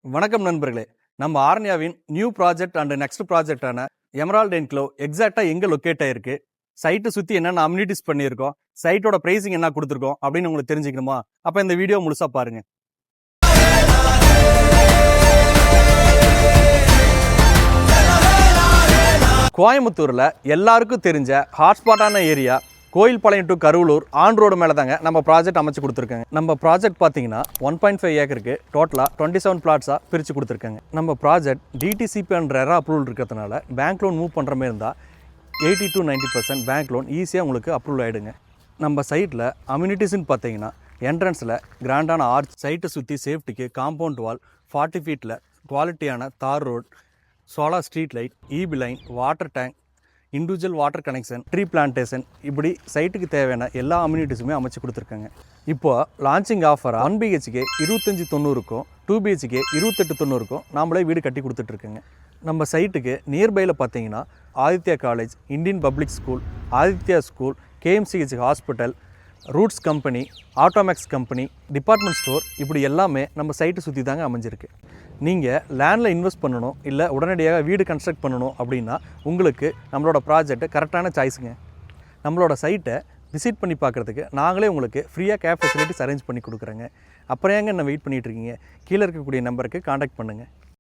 வணக்கம் நண்பர்களே. நம்ம ஆரண்யாவின் நியூ ப்ராஜெக்ட் அண்ட் நெக்ஸ்ட் ப்ராஜெக்டான எமரால்ட் என்க்ளோ எக்ஸாக்டாக எங்கே லொக்கேட் ஆயிருக்கு, சைட்டை சுற்றி என்னென்ன அம்யூனிட்டிஸ் பண்ணியிருக்கோம், சைட்டோட ப்ரைஸிங் என்ன கொடுத்துருக்கோம் அப்படின்னு உங்களுக்கு தெரிஞ்சுக்கணுமா? அப்போ இந்த வீடியோ முழுசாக பாருங்கள். கோயம்புத்தூரில் எல்லாருக்கும் தெரிஞ்ச ஹாட்ஸ்பாட்டான area Koilpalayam to Karuvalur on road மேலே தாங்க நம்ம ப்ராஜெக்ட் அமைச்சு கொடுத்துருக்காங்க. நம்ம ப்ராஜெக்ட் பார்த்தீங்கன்னா 1.5 ஏக்கருக்கு டோட்டலாக 27 பிளாட்ஸாக பிரித்து கொடுத்துருக்காங்க. நம்ம project DTCP and RERA approval இருக்கிறதுனால பேங்க் லோன் மூவ் பண்ணுற மாதிரி இருந்தால் 80 to 90% பேங்க் லோன் ஈஸியாக உங்களுக்கு அப்ரூவல் ஆகிடுங்க. நம்ம சைட்டில் அம்யூனிட்டிஸ்ன்னு பார்த்தீங்கன்னா என்ட்ரன்ஸில் கிராண்டான ஆர்ச், சைட்டை சுற்றி சேஃப்டிக்கு காம்பவுண்ட் வால், 40 ஃபீட்டில் குவாலிட்டியான தார் road, solar street light, EB line, water tank, individual water connection, tree plantation, இப்படி சைட்டுக்கு தேவையான எல்லா அம்யூனிட்டிஸுமே அமைச்சு கொடுத்துருக்காங்க. இப்போது லான்ச்சிங் ஆஃபராக 1 BHK 2590க்கும் 2 BHK 2890க்கும் நாமளே வீடு கட்டி கொடுத்துட்ருக்கோங்க. நம்ம சைட்டுக்கு நியர்பையில் பார்த்தீங்கன்னா Aditya college, Indian public school, Aditya school, KMCH hospital, Roots company, Automax company, department store, இப்படி எல்லாமே நம்ம சைட்டை சுற்றி தாங்க அமைஞ்சிருக்கு. நீங்கள் லேண்டில் இன்வெஸ்ட் பண்ணணும், இல்லை உடனடியாக வீடு கன்ஸ்ட்ரக்ட் பண்ணணும் அப்படின்னா உங்களுக்கு நம்மளோட ப்ராஜெக்ட் கரெக்டான சாய்ஸுங்க. நம்மளோட சைட்டை விசிட் பண்ணி பார்க்குறதுக்கு நாங்களே உங்களுக்கு ஃப்ரீயாக கேப் ஃபெசிலிட்டிஸ் அரேஞ்ச் பண்ணி கொடுக்குறோங்க. அப்புறம் ஏங்க என்ன வெயிட் பண்ணிகிட்டு இருக்கீங்க? கீழே இருக்கக்கூடிய நம்பருக்கு காண்டாக்ட் பண்ணுங்கள்.